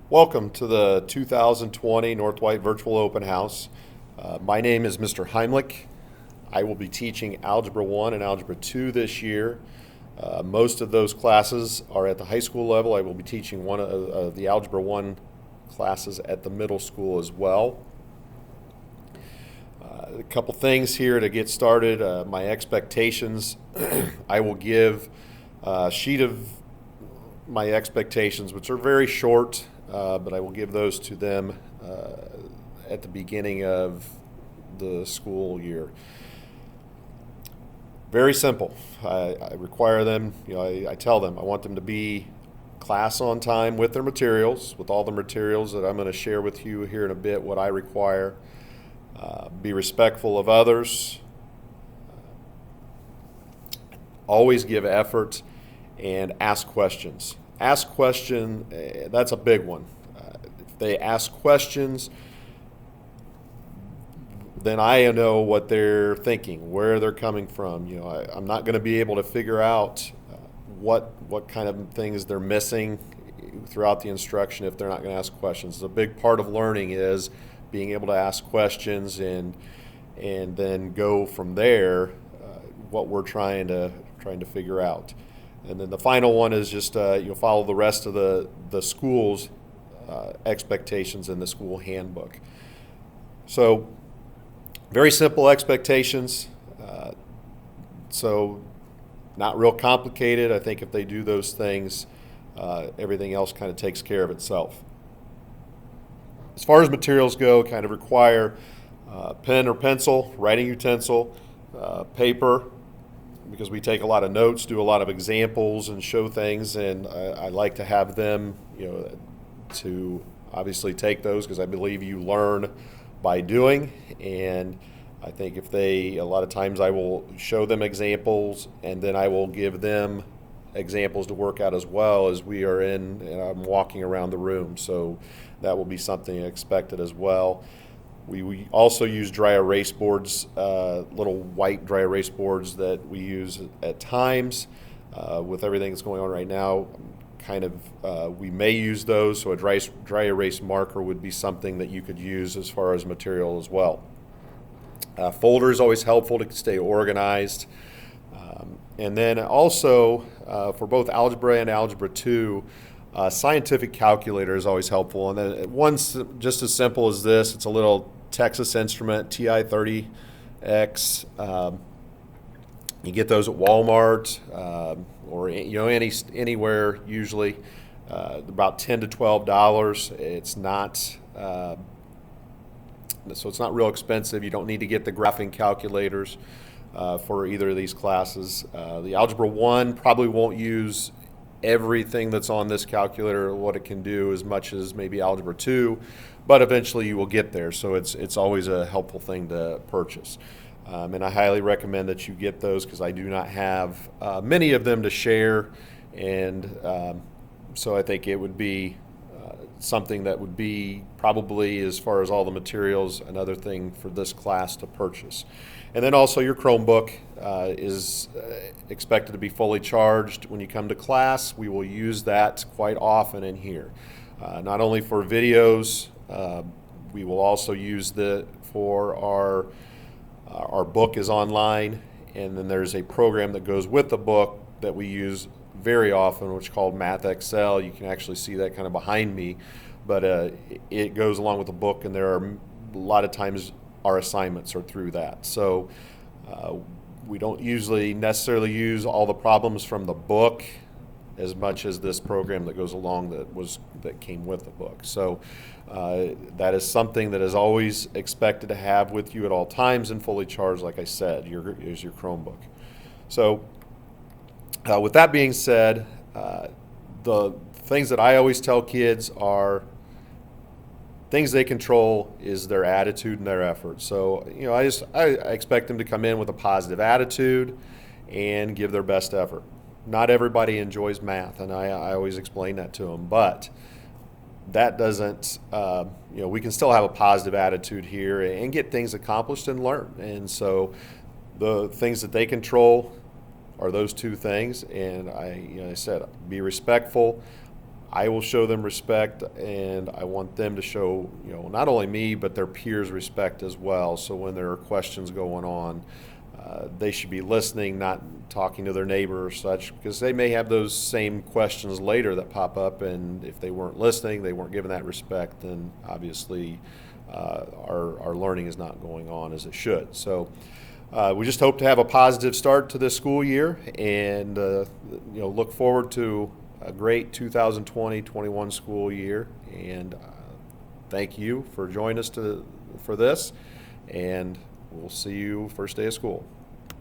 Welcome to the 2020 North White Virtual Open House. My name is Mr. Heimlich. I will be teaching Algebra 1 and Algebra 2 this year. Most of those classes are at the high school level. I will be teaching one of the Algebra 1 classes at the middle school as well. A couple things here to get started. My expectations. I will give a sheet of my expectations, which are very short, but I will give those to them at the beginning of the school year. Very simple. I require them, I tell them I want them to be class on time with their materials, with all the materials that I'm going to share with you here in a bit, what I require. Be respectful of others. Always give effort and ask questions. Ask question, that's a big one. If they ask questions, then I know what they're thinking, where they're coming from. I'm not going to be able to figure out what kind of things they're missing throughout the instruction if they're not going to ask questions. A big part of learning is being able to ask questions and then go from there what we're trying to figure out. And then the final one is just follow the rest of the school's expectations in the school handbook. So very simple expectations. So not real complicated. I think if they do those things, everything else kind of takes care of itself. As far as materials go, kind of require pen or pencil, writing utensil, paper, because we take a lot of notes, do a lot of examples, and show things, and I like to have them, to obviously take those because I believe you learn by doing, and I think a lot of times I will show them examples, and then I will give them examples to work out as well as and I'm walking around the room, so that will be something expected as well. We also use dry erase boards, little white dry erase boards that we use at times. With everything that's going on right now, we may use those, so a dry erase marker would be something that you could use as far as material as well. Folder is always helpful to stay organized. And then also, for both Algebra and Algebra 2, scientific calculator is always helpful. And then one's just as simple as this. It's a little Texas Instrument TI-30X. You get those at Walmart or anywhere usually. About $10 to $12. It's not so it's not real expensive. You don't need to get the graphing calculators for either of these classes. The Algebra 1 probably won't use everything that's on this calculator, what it can do, as much as maybe Algebra 2, but eventually you will get there, so it's always a helpful thing to purchase. And I highly recommend that you get those because I do not have many of them to share, and so I think it would be something that would be probably, as far as all the materials, another thing for this class to purchase. And then also your Chromebook is expected to be fully charged when you come to class. We will use that quite often in here. Not only for videos, we will also use for our book is online, and then there's a program that goes with the book that we use very often, which is called Math Excel. You can actually see that kind of behind me, but it goes along with the book, and there are a lot of times our assignments are through that. So we don't usually necessarily use all the problems from the book as much as this program that goes along that came with the book. So that is something that is always expected to have with you at all times and fully charged, like I said, is your Chromebook. So with that being said, the things that I always tell kids are things they control is their attitude and their effort. So, I expect them to come in with a positive attitude and give their best effort. Not everybody enjoys math, and I always explain that to them, but that doesn't, we can still have a positive attitude here and get things accomplished and learn. And so the things that they control are those two things. And I said, be respectful. I will show them respect, and I want them to show, not only me, but their peers respect as well. So when there are questions going on, they should be listening, not talking to their neighbor or such, because they may have those same questions later that pop up, and if they weren't listening, they weren't given that respect, then obviously our learning is not going on as it should. So we just hope to have a positive start to this school year, and look forward to a great 2020-21 school year. And thank you for joining us for this, and we'll see you first day of school.